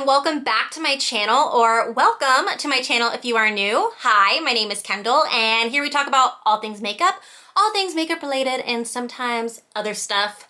and welcome back to my channel, or welcome to my channel if you are new. Hi, my name is Kendall, and here we talk about all things makeup related, and sometimes other stuff.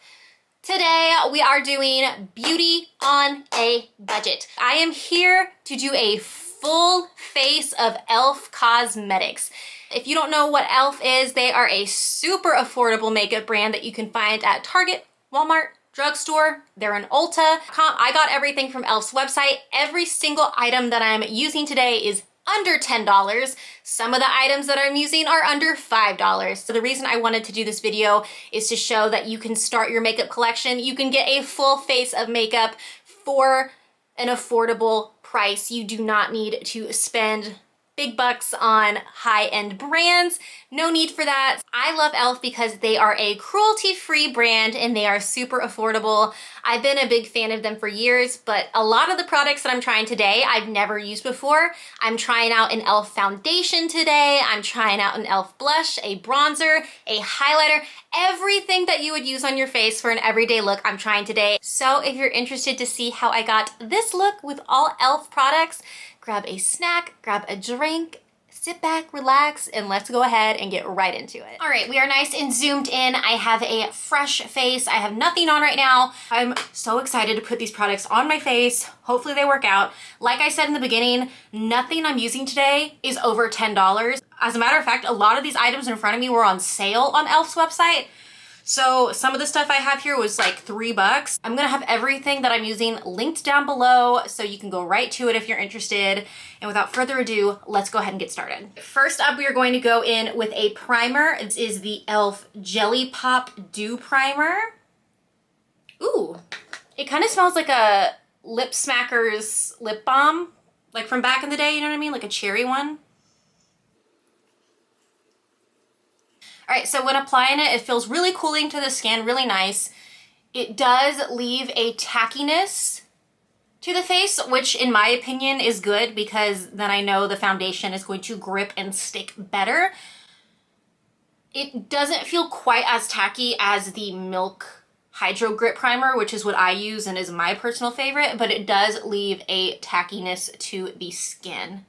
Today we are doing beauty on a budget. I am here to do a full face of e.l.f. cosmetics. If you don't know what e.l.f. is, they are a super affordable makeup brand that you can find at Target, Walmart, drugstore. They're in Ulta. I got everything from e.l.f.'s website. Every single item that I'm using today is under $10. Some of the items that I'm using are under $5. So the reason I wanted to do this video is to show that you can start your makeup collection. You can get a full face of makeup for an affordable price. You do not need to spend big bucks on high-end brands. No need for that. I love e.l.f. because they are a cruelty-free brand and they are super affordable. I've been a big fan of them for years, but a lot of the products that I'm trying today, I've never used before. I'm trying out an e.l.f. foundation today. I'm trying out an e.l.f. blush, a bronzer, a highlighter, everything that you would use on your face for an everyday look I'm trying today. So if you're interested to see how I got this look with all e.l.f. products, grab a snack, grab a drink, sit back, relax, and let's go ahead and get right into it. All right, we are nice and zoomed in. I have a fresh face. I have nothing on right now. I'm so excited to put these products on my face. Hopefully they work out. Like I said in the beginning, nothing I'm using today is over $10. As a matter of fact, a lot of these items in front of me were on sale on e.l.f.'s website. So some of the stuff I have here was like $3. I'm gonna have everything that I'm using linked down below so you can go right to it if you're interested. And without further ado, let's go ahead and get started. First up, we are going to go in with a primer. This is the e.l.f. Jelly Pop Dew Primer. Ooh, it kind of smells like a Lip Smackers lip balm, like from back in the day, you know what I mean? Like a cherry one. All right, so when applying it, it feels really cooling to the skin, really nice. It does leave a tackiness to the face, which in my opinion is good because then I know the foundation is going to grip and stick better. It doesn't feel quite as tacky as the Milk Hydro Grip Primer, which is what I use and is my personal favorite, but it does leave a tackiness to the skin.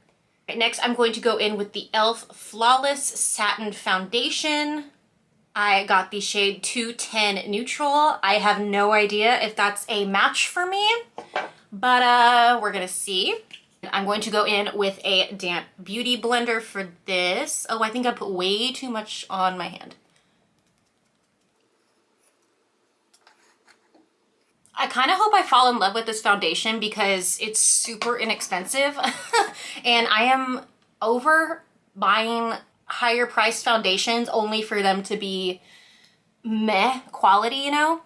Right, next, I'm going to go in with the e.l.f. Flawless Satin Foundation. I got the shade 210 Neutral. I have no idea if that's a match for me, but we're gonna see. I'm going to go in with a damp beauty blender for this. Oh, I think I put way too much on my hand. I kind of hope I fall in love with this foundation because it's super inexpensive and I am over buying higher priced foundations only for them to be meh quality, you know?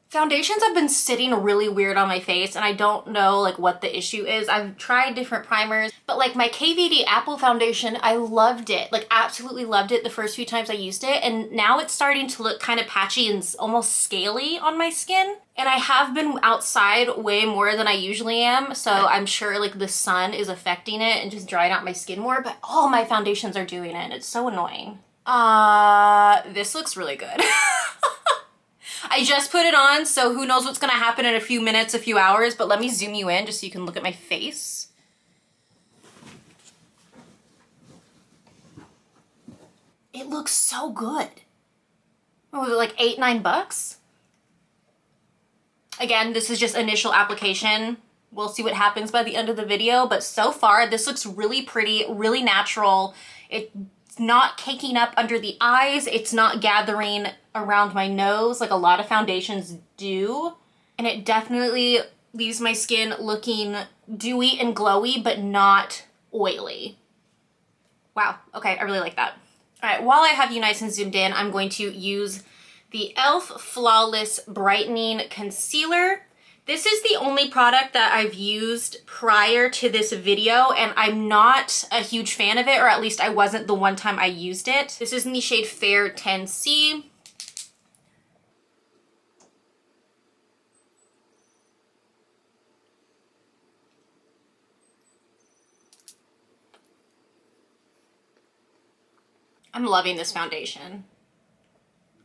Foundations have been sitting really weird on my face and I don't know like what the issue is. I've tried different primers, but like my KVD Apple foundation, I loved it, like absolutely loved it the first few times I used it, and now it's starting to look kind of patchy and almost scaly on my skin. And I have been outside way more than I usually am, so I'm sure like the sun is affecting it and just drying out my skin more, but all my foundations are doing it and it's so annoying. This looks really good. I just put it on, so who knows what's gonna happen in a few minutes, a few hours, but let me zoom you in just so you can look at my face. It looks so good. What was it, like $8-9? Again, this is just initial application. We'll see what happens by the end of the video, but so far this looks really pretty, really natural. It's not caking up under the eyes. It's not gathering around my nose like a lot of foundations do. And it definitely leaves my skin looking dewy and glowy, but not oily. Wow, okay, I really like that. All right, while I have you nice and zoomed in, I'm going to use the e.l.f. Flawless Brightening Concealer. This is the only product that I've used prior to this video, and I'm not a huge fan of it, or at least I wasn't the one time I used it. This is in the shade Fair 10C. I'm loving this foundation.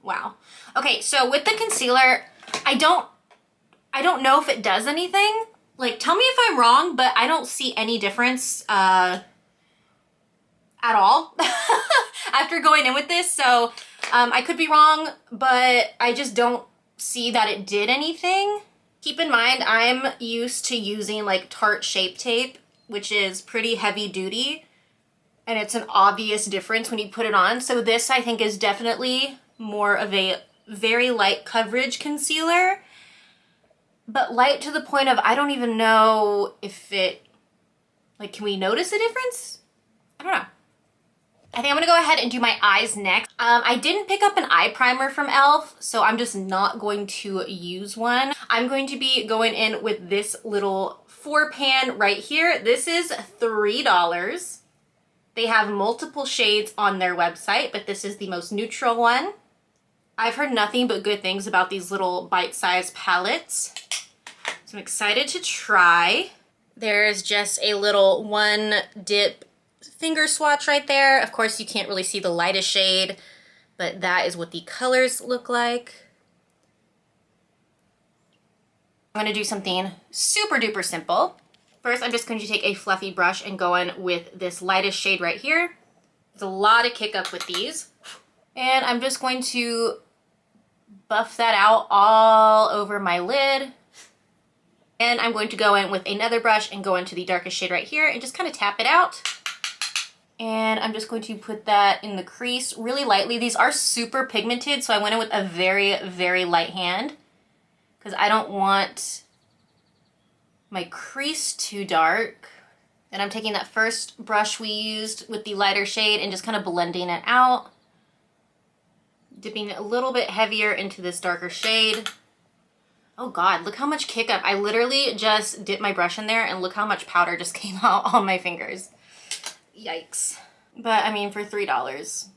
Wow. Okay, so with the concealer, I don't know if it does anything. Like, tell me if I'm wrong, but I don't see any difference at all after going in with this. So I could be wrong, but I just don't see that it did anything. Keep in mind, I'm used to using like Tarte Shape Tape, which is pretty heavy duty, and it's an obvious difference when you put it on. So this, I think, is definitely more of a very light coverage concealer, but light to the point of I don't even know if it, like, can we notice a difference? I don't know. I think I'm gonna go ahead and do my eyes next. I didn't pick up an eye primer from e.l.f, so I'm just not going to use one. I'm going to be going in with this little 4-pan right here. This is $3. They have multiple shades on their website, but this is the most neutral one. I've heard nothing but good things about these little bite-sized palettes, so I'm excited to try. There's just a little one dip finger swatch right there. Of course, you can't really see the lightest shade, but that is what the colors look like. I'm gonna do something super duper simple. First, I'm just going to take a fluffy brush and go in with this lightest shade right here. There's a lot of kick up with these. And I'm just going to buff that out all over my lid. And I'm going to go in with another brush and go into the darkest shade right here and just kind of tap it out. And I'm just going to put that in the crease really lightly. These are super pigmented, so I went in with a very, very light hand because I don't want my crease too dark. And I'm taking that first brush we used with the lighter shade and just kind of blending it out. Dipping a little bit heavier into this darker shade. Oh God, look how much kick up. I literally just dipped my brush in there and look how much powder just came out on my fingers. Yikes. But I mean, for $3.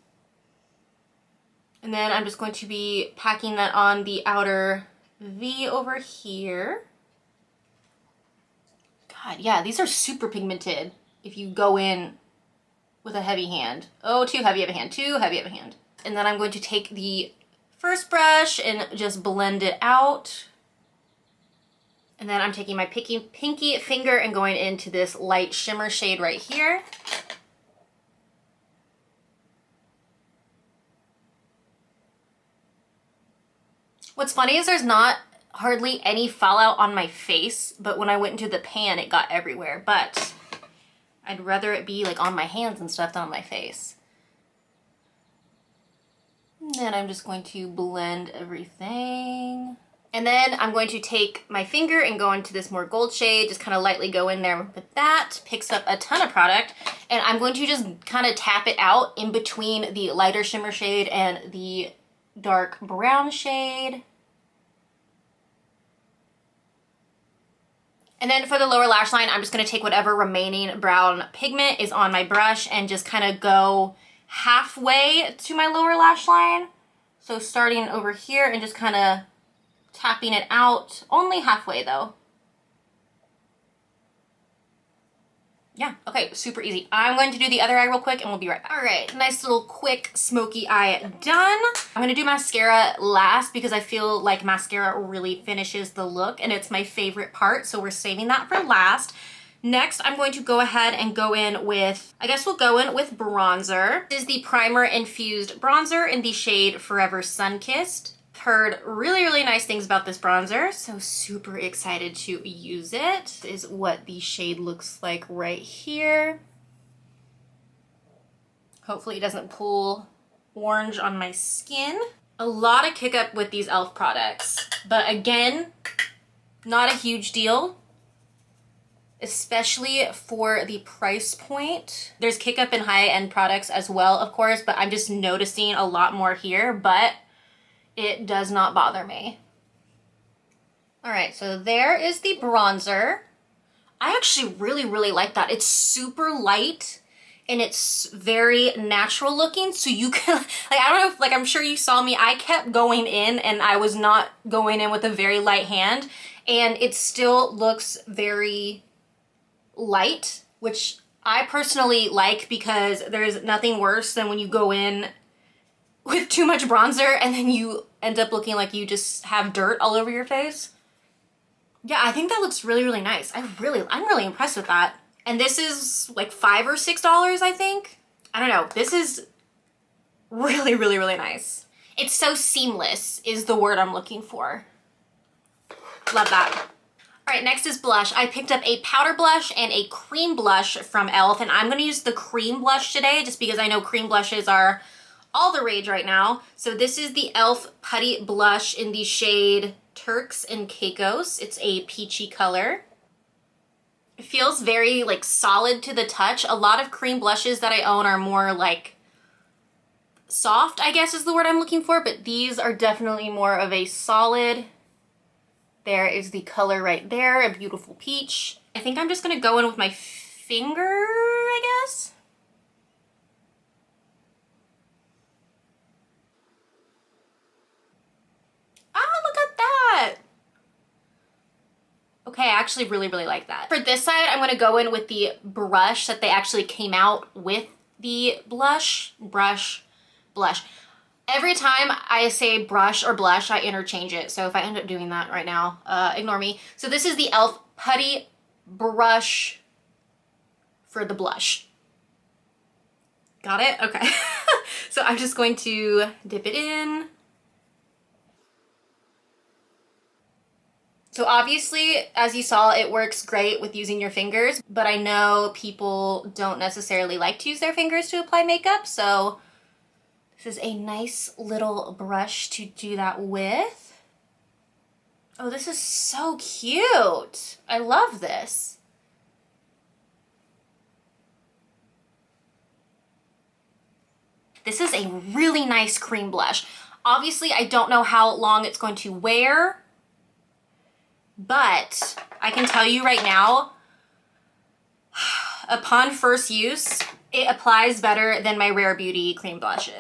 And then I'm just going to be packing that on the outer V over here. God, yeah, these are super pigmented if you go in with a heavy hand. Oh, too heavy of a hand, too heavy of a hand. And then I'm going to take the first brush and just blend it out. And then I'm taking my pinky finger and going into this light shimmer shade right here. What's funny is there's not hardly any fallout on my face, but when I went into the pan, it got everywhere. But I'd rather it be like on my hands and stuff than on my face. And then I'm just going to blend everything. And then I'm going to take my finger and go into this more gold shade, just kind of lightly go in there with that. Picks up a ton of product. And I'm going to just kind of tap it out in between the lighter shimmer shade and the dark brown shade. And then for the lower lash line, I'm just going to take whatever remaining brown pigment is on my brush and just kind of go halfway to my lower lash line. So starting over here and just kind of tapping it out, only halfway though. Yeah, okay, super easy. I'm going to do the other eye real quick and we'll be right back. All right, nice little quick smoky eye done. I'm gonna do mascara last because I feel like mascara really finishes the look and it's my favorite part, so we're saving that for last. Next, I'm going to go ahead and go in with, I guess we'll go in with bronzer. This is the Primer Infused Bronzer in the shade Forever Sunkissed. Heard really, really nice things about this bronzer, so super excited to use it. This is what the shade looks like right here. Hopefully it doesn't pull orange on my skin. A lot of kick up with these e.l.f. products, but again, not a huge deal, especially for the price point. There's kick up in high-end products as well, of course, but I'm just noticing a lot more here, but it does not bother me. All right, so there is the bronzer. I actually really, really like that. It's super light and it's very natural looking. So you can, like, I don't know if, like, I'm sure you saw me, I kept going in and I was not going in with a very light hand and it still looks very light, which I personally like because there's nothing worse than when you go in with too much bronzer and then you end up looking like you just have dirt all over your face. Yeah, I think that looks really, really nice. I'm really impressed with that. And this is like $5 or $6, I think. I don't know. This is really, really, really nice. It's so seamless is the word I'm looking for. Love that. All right, next is blush. I picked up a powder blush and a cream blush from e.l.f. and I'm gonna use the cream blush today just because I know cream blushes are all the rage right now. So this is the e.l.f. Putty Blush in the shade Turks and Caicos. It's a peachy color. It feels very like solid to the touch. A lot of cream blushes that I own are more like soft, I guess is the word I'm looking for, but these are definitely more of a solid. There is the color right there, a beautiful peach. I think I'm just gonna go in with my finger, I guess. Ah, look at that. Okay, I actually really, really like that. For this side, I'm gonna go in with the brush that they actually came out with the blush. Every time I say brush or blush, I interchange it. So if I end up doing that right now, ignore me. So this is the e.l.f. Putty Brush for the blush. Got it? Okay. So I'm just going to dip it in. So obviously, as you saw, it works great with using your fingers, but I know people don't necessarily like to use their fingers to apply makeup, so this is a nice little brush to do that with. Oh, this is so cute. I love this. This is a really nice cream blush. Obviously, I don't know how long it's going to wear, but I can tell you right now, upon first use, it applies better than my Rare Beauty cream blushes.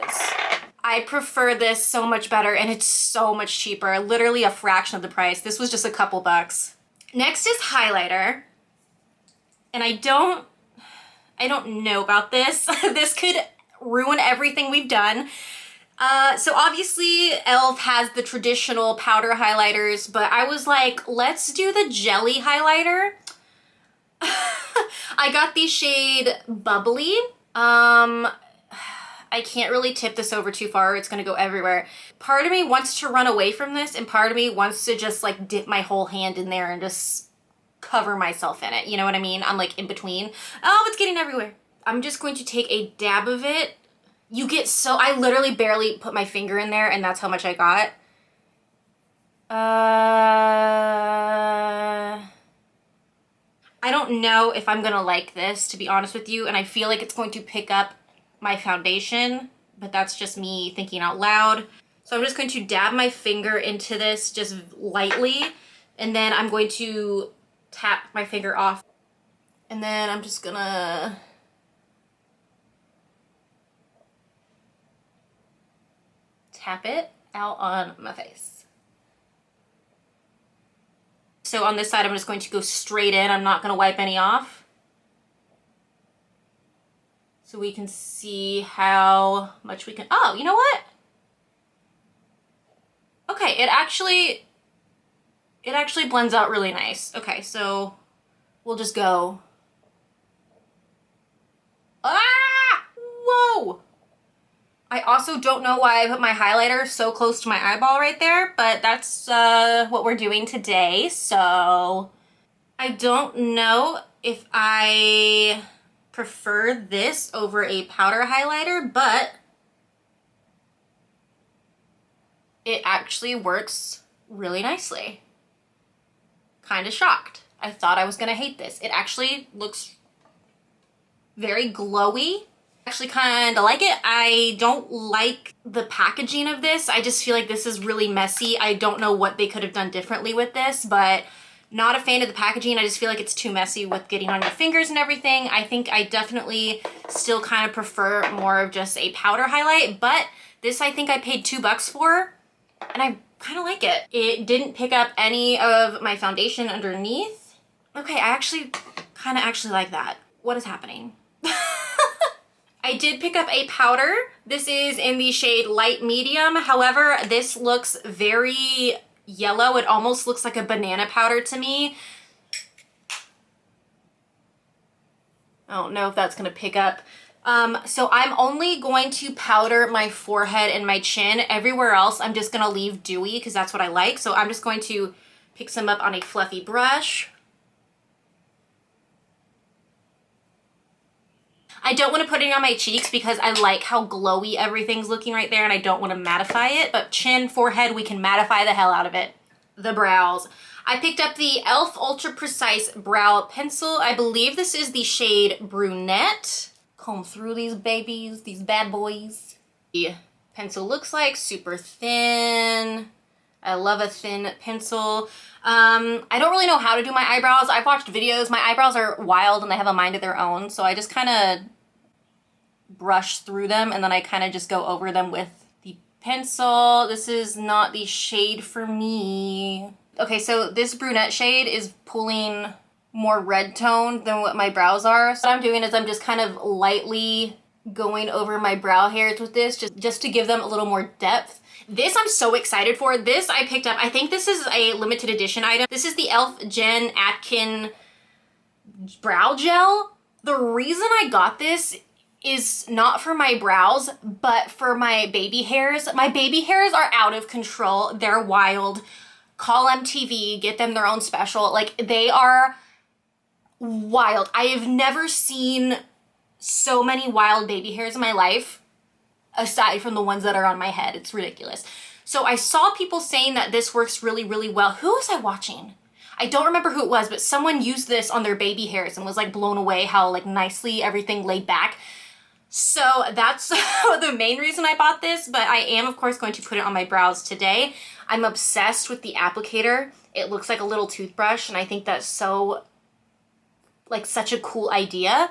I prefer this so much better and it's so much cheaper, literally a fraction of the price. This was just a couple bucks. Next is highlighter. And I don't know about this. This could ruin everything we've done. So obviously e.l.f. has the traditional powder highlighters, but I was like, let's do the jelly highlighter. I got the shade Bubbly. I can't really tip this over too far. It's gonna go everywhere. Part of me wants to run away from this and part of me wants to just like dip my whole hand in there and just cover myself in it. You know what I mean? I'm like in between. Oh, it's getting everywhere. I'm just going to take a dab of it. You get so, I literally barely put my finger in there and that's how much I got. I don't know if I'm gonna like this, to be honest with you, and I feel like it's going to pick up my foundation, but that's just me thinking out loud. So I'm just going to dab my finger into this just lightly, and then I'm going to tap my finger off. And then I'm just gonna tap it out on my face. So on this side, I'm just going to go straight in. I'm not gonna wipe any off. So we can see how much we can, oh, you know what? Okay, it actually blends out really nice. Okay, so we'll just go. Ah! Whoa! I also don't know why I put my highlighter so close to my eyeball right there, but that's what we're doing today. So I don't know if I prefer this over a powder highlighter, but it actually works really nicely. Kind of shocked. I thought I was gonna hate this. It actually looks very glowy. Actually kind of like it. I don't like the packaging of this. I just feel like this is really messy. I don't know what they could have done differently with this, but not a fan of the packaging. I just feel like it's too messy with getting on your fingers and everything. I think I definitely still kind of prefer more of just a powder highlight, but this I think I paid $2 for, and I kind of like it. It didn't pick up any of my foundation underneath. Okay, I actually kind of like that. What is happening? I did pick up a powder. This is in the shade Light Medium. However, this looks very yellow. It almost looks like a banana powder to me. I don't know if that's gonna pick up. So I'm only going to powder my forehead and my chin. Everywhere else, I'm just gonna leave dewy because that's what I like. So I'm just going to pick some up on a fluffy brush. I don't want to put it on my cheeks because I like how glowy everything's looking right there and I don't want to mattify it, but chin, forehead, we can mattify the hell out of it. The brows. I picked up the e.l.f. Ultra Precise Brow Pencil. I believe this is the shade Brunette. Comb through these babies, these bad boys. The pencil looks like super thin. I love a thin pencil. I don't really know how to do my eyebrows. I've watched videos. My eyebrows are wild and they have a mind of their own. So I just kind of brush through them and then I kind of just go over them with the pencil. This is not the shade for me. Okay, so this brunette shade is pulling more red toned than what my brows are. So what I'm doing is I'm just kind of lightly going over my brow hairs with this just to give them a little more depth. This I'm so excited for. This I picked up. I think this is a limited edition item. This is the e.l.f. Jen Atkin Brow Gel. The reason I got this is not for my brows, but for my baby hairs. My baby hairs are out of control. They're wild. Call MTV, get them their own special. Like, they are wild. I have never seen so many wild baby hairs in my life, aside from the ones that are on my head. It's ridiculous. So I saw people saying that this works really, really well. Who was I watching? I don't remember who it was, but someone used this on their baby hairs and was like blown away how like nicely everything laid back. So that's the main reason I bought this, but I am of course going to put it on my brows today. I'm obsessed with the applicator. It looks like a little toothbrush and I think that's so, like, such a cool idea.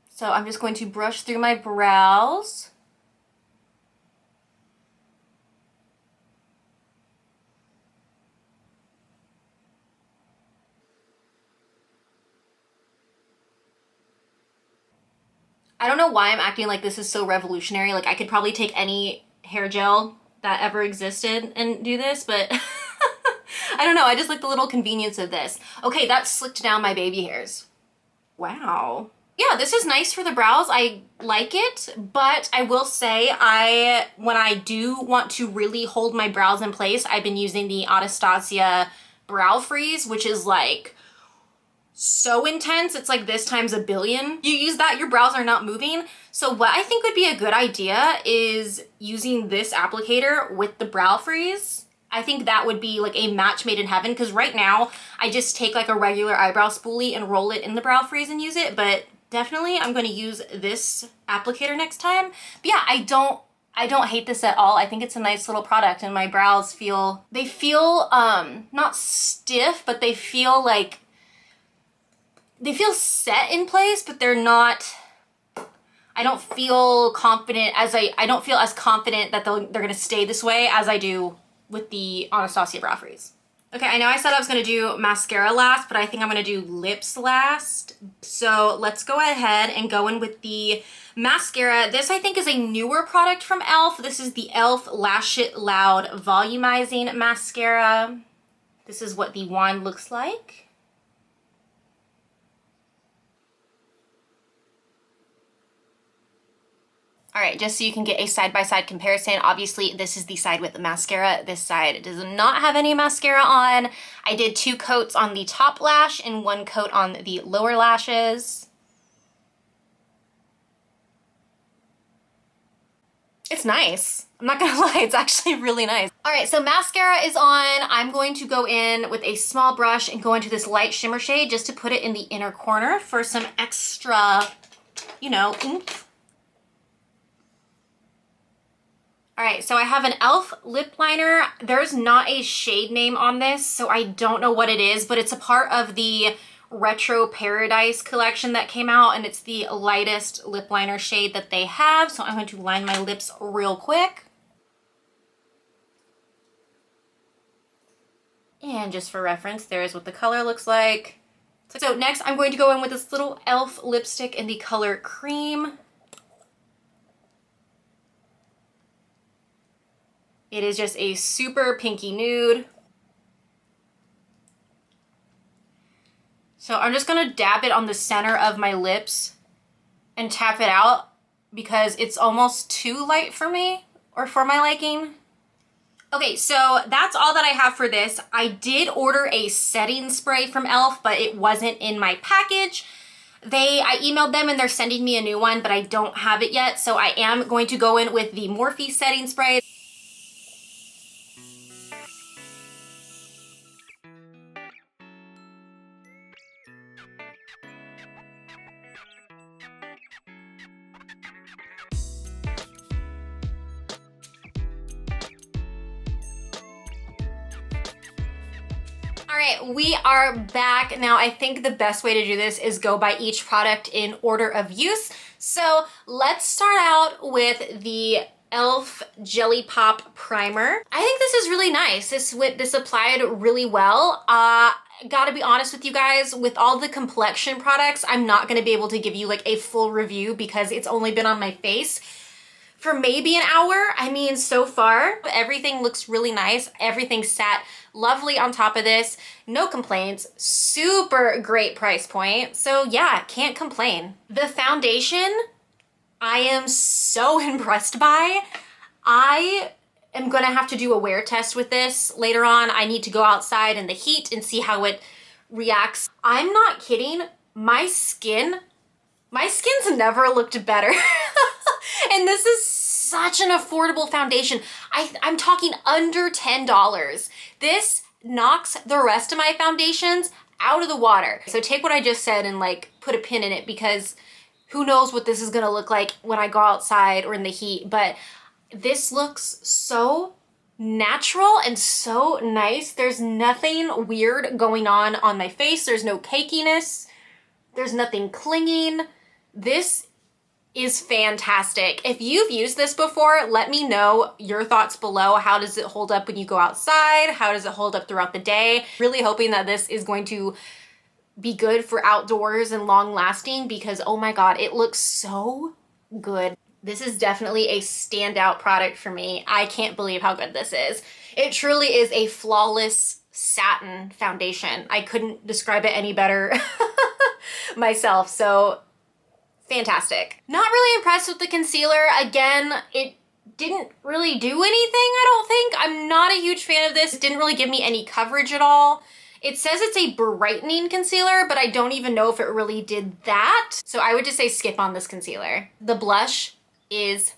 So I'm just going to brush through my brows. I don't know why I'm acting like this is so revolutionary. Like, I could probably take any hair gel that ever existed and do this, but I don't know. I just like the little convenience of this. Okay, that slicked down my baby hairs. Wow. Yeah, this is nice for the brows. I like it, but I will say when I do want to really hold my brows in place, I've been using the Anastasia Brow Freeze, which is like so intense. It's like this times a billion. You use that, your brows are not moving. So what I think would be a good idea is using this applicator with the Brow Freeze. I think that would be like a match made in heaven, because right now I just take like a regular eyebrow spoolie and roll it in the Brow Freeze and use it, but definitely I'm going to use this applicator next time. But yeah, I don't hate this at all. I think it's a nice little product and my brows feel, not stiff, but they feel set in place, but they're not, I don't feel confident I don't feel as confident that they're gonna stay this way as I do with the Anastasia Brow Freeze. Okay, I know I said I was gonna do mascara last, but I think I'm gonna do lips last. So let's go ahead and go in with the mascara. This I think is a newer product from e.l.f. This is the e.l.f. Lash It Loud Volumizing Mascara. This is what the wand looks like. All right, just so you can get a side-by-side comparison, obviously this is the side with the mascara. This side does not have any mascara on. I did 2 coats on the top lash and 1 coat on the lower lashes. It's nice. I'm not gonna lie, it's actually really nice. All right, so mascara is on. I'm going to go in with a small brush and go into this light shimmer shade just to put it in the inner corner for some extra, you know, oomph. All right, so I have an e.l.f. lip liner. There's not a shade name on this, so I don't know what it is, but it's a part of the Retro Paradise collection that came out, and it's the lightest lip liner shade that they have. So I'm going to line my lips real quick. And just for reference, there's what the color looks like. So next, I'm going to go in with this little e.l.f. lipstick in the color Cream. It is just a super pinky nude. So I'm just gonna dab it on the center of my lips and tap it out because it's almost too light for me, or for my liking. Okay, so that's all that I have for this. I did order a setting spray from e.l.f, but it wasn't in my package. I emailed them and they're sending me a new one, but I don't have it yet. So I am going to go in with the Morphe setting spray. All right, we are back. Now, I think the best way to do this is go by each product in order of use. So let's start out with the e.l.f. Jelly Pop Primer. I think this is really nice. This applied really well. Gotta be honest with you guys, with all the complexion products, I'm not gonna be able to give you like a full review because it's only been on my face for maybe an hour. I mean, so far, everything looks really nice. Everything sat lovely on top of this. No complaints. Super great price point. So yeah, can't complain. The foundation, I am so impressed by. I am gonna have to do a wear test with this later on. I need to go outside in the heat and see how it reacts. I'm not kidding. My skin's never looked better. And this is such an affordable foundation. I'm talking under $10. This knocks the rest of my foundations out of the water. So take what I just said and like put a pin in it, because who knows what this is gonna look like when I go outside or in the heat. But this looks so natural and so nice. There's nothing weird going on my face. There's no cakiness. There's nothing clinging. This is fantastic. If you've used this before, let me know your thoughts below. How does it hold up when you go outside? How does it hold up throughout the day? Really hoping that this is going to be good for outdoors and long lasting, because oh my God, it looks so good. This is definitely a standout product for me. I can't believe how good this is. It truly is a flawless satin foundation. I couldn't describe it any better myself. So fantastic. Not really impressed with the concealer. Again, it didn't really do anything, I don't think. I'm not a huge fan of this. It didn't really give me any coverage at all. It says it's a brightening concealer, but I don't even know if it really did that. So I would just say skip on this concealer. The blush is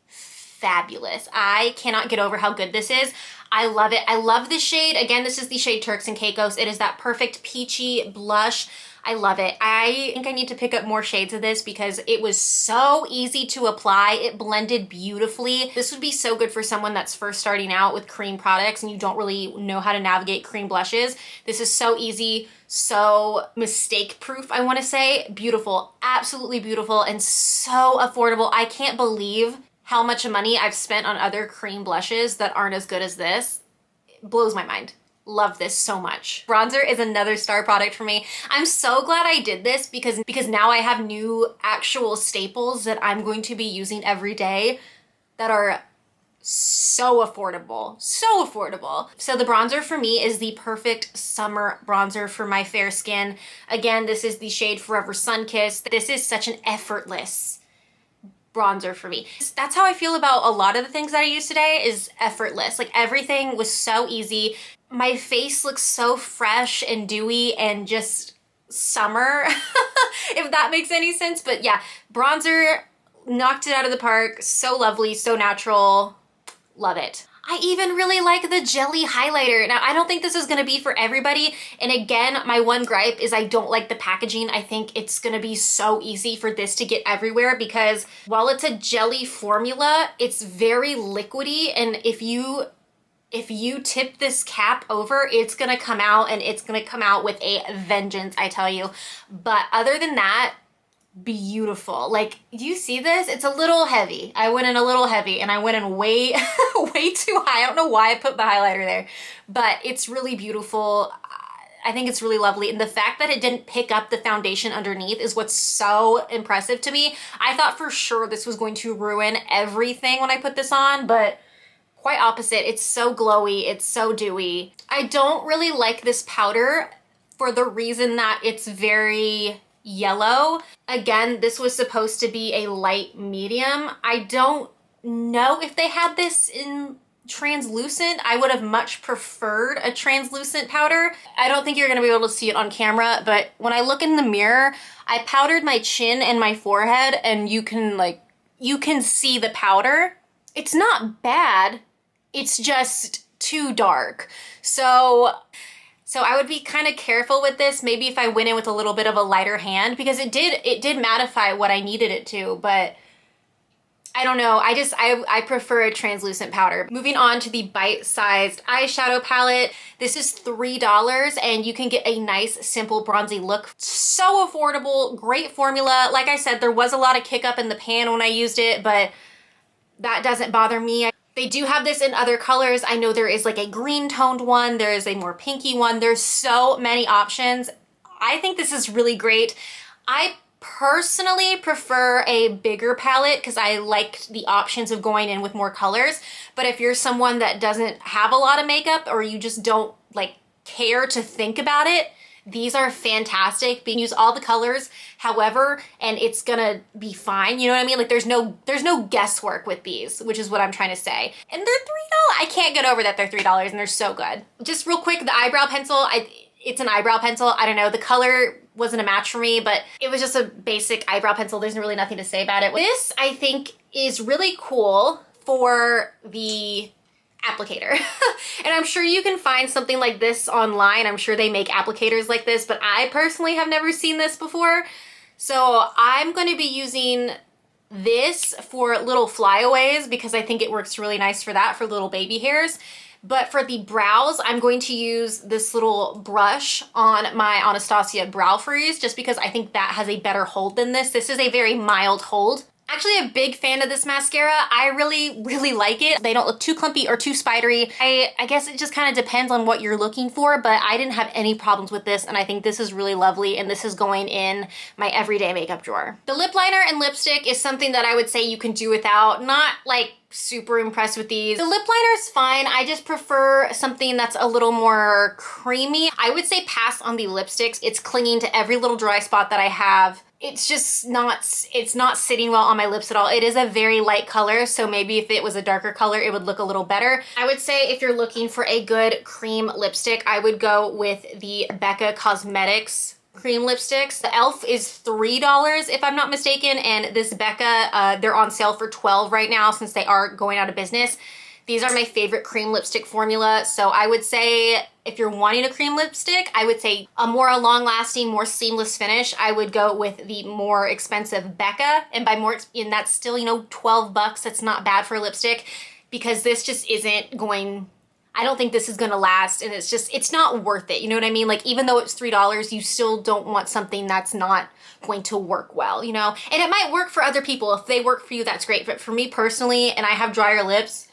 fabulous. I cannot get over how good this is. I love it. I love this shade. Again, this is the shade Turks and Caicos. It is that perfect peachy blush. I love it. I think I need to pick up more shades of this because it was so easy to apply. It blended beautifully. This would be so good for someone that's first starting out with cream products and you don't really know how to navigate cream blushes. This is so easy, so mistake proof, I want to say. Beautiful, absolutely beautiful, and so affordable. I can't believe how much money I've spent on other cream blushes that aren't as good as this. It blows my mind. Love this so much. Bronzer is another star product for me. I'm so glad I did this because now I have new actual staples that I'm going to be using every day that are so affordable, so affordable. So the bronzer for me is the perfect summer bronzer for my fair skin. Again, this is the shade Forever Sunkissed. This is such an effortless bronzer for me. That's how I feel about a lot of the things that I use today, is effortless. Like everything was so easy. My face looks so fresh and dewy and just summer, if that makes any sense. But yeah, bronzer knocked it out of the park. So lovely, so natural. Love it. I even really like the jelly highlighter. Now, I don't think this is gonna be for everybody. And again, my one gripe is I don't like the packaging. I think it's gonna be so easy for this to get everywhere because while it's a jelly formula, it's very liquidy. And if you tip this cap over, it's gonna come out, and it's gonna come out with a vengeance, I tell you. But other than that, beautiful. Like, do you see this? It's a little heavy. I went in a little heavy and I went in way, way too high. I don't know why I put the highlighter there, but it's really beautiful. I think it's really lovely. And the fact that it didn't pick up the foundation underneath is what's so impressive to me. I thought for sure this was going to ruin everything when I put this on, but quite opposite. It's so glowy. It's so dewy. I don't really like this powder. for the reason that it's very yellow. Again, this was supposed to be a light medium. I don't know if they had this in translucent. I would have much preferred a translucent powder. I don't think you're gonna be able to see it on camera, but when I look in the mirror, I powdered my chin and my forehead, and you can see the powder. It's not bad, it's just too dark. So I would be kind of careful with this. Maybe if I went in with a little bit of a lighter hand, because it did mattify what I needed it to, but I don't know. I prefer a translucent powder. Moving on to the bite-sized eyeshadow palette. This is $3 and you can get a nice, simple, bronzy look. So affordable, great formula. Like I said, there was a lot of kick up in the pan when I used it, but that doesn't bother me. They do have this in other colors. I know there is like a green toned one. There is a more pinky one. There's so many options. I think this is really great. I personally prefer a bigger palette because I liked the options of going in with more colors. But if you're someone that doesn't have a lot of makeup, or you just don't like care to think about it, these are fantastic. You can use all the colors however, and it's gonna be fine. You know what I mean? Like there's no guesswork with these, which is what I'm trying to say. And they're $3. I can't get over that they're $3 and they're so good. Just real quick, the eyebrow pencil, it's an eyebrow pencil. I don't know, the color wasn't a match for me, but it was just a basic eyebrow pencil. There's really nothing to say about it. This, I think, is really cool for the applicator. And I'm sure you can find something like this online. I'm sure they make applicators like this, but I personally have never seen this before. So I'm going to be using this for little flyaways because I think it works really nice for that, for little baby hairs. But for the brows, I'm going to use this little brush on my Anastasia Brow Freeze just because I think that has a better hold than this. This is a very mild hold. Actually a big fan of this mascara. I really, really like it. They don't look too clumpy or too spidery. I guess it just kind of depends on what you're looking for, but I didn't have any problems with this, and I think this is really lovely, and this is going in my everyday makeup drawer. The lip liner and lipstick is something that I would say you can do without. Not like super impressed with these. The lip liner is fine. I just prefer something that's a little more creamy. I would say pass on the lipsticks. It's clinging to every little dry spot that I have. It's just not, it's not sitting well on my lips at all. It is a very light color, so maybe if it was a darker color, it would look a little better. I would say if you're looking for a good cream lipstick, I would go with the Becca Cosmetics cream lipsticks. The e.l.f. is $3 if I'm not mistaken, and this Becca, they're on sale for $12 right now since they are going out of business. These are my favorite cream lipstick formula, so I would say if you're wanting a cream lipstick, I would say a more long-lasting, more seamless finish, I would go with the more expensive Becca, and by more, and that's still, you know, 12 bucks. That's not bad for a lipstick because this just isn't going, I don't think this is gonna last, and it's just, it's not worth it, you know what I mean? Like even though it's $3, you still don't want something that's not going to work well, you know? And it might work for other people. If they work for you, that's great, but for me personally, and I have drier lips,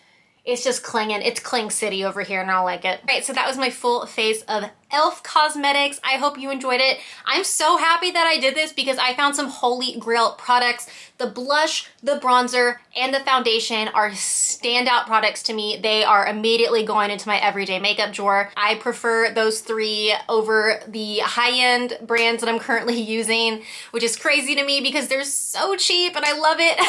it's just clinging. It's cling city over here and I don't like it. All right, so that was my full face of e.l.f. Cosmetics. I hope you enjoyed it. I'm so happy that I did this because I found some holy grail products. The blush, the bronzer, and the foundation are standout products to me. They are immediately going into my everyday makeup drawer. I prefer those three over the high-end brands that I'm currently using, which is crazy to me because they're so cheap and I love it.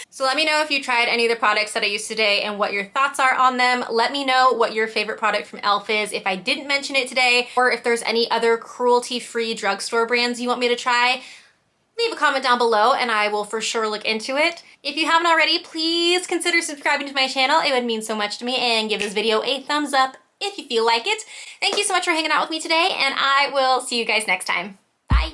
So let me know if you tried any of the products that I used today and what your thoughts are on them. Let me know what your favorite product from e.l.f. is if I didn't mention it today, or if there's any other cruelty-free drugstore brands you want me to try. Leave a comment down below and I will for sure look into it. If you haven't already, please consider subscribing to my channel. It would mean so much to me, and give this video a thumbs up if you feel like it. Thank you so much for hanging out with me today, and I will see you guys next time. Bye.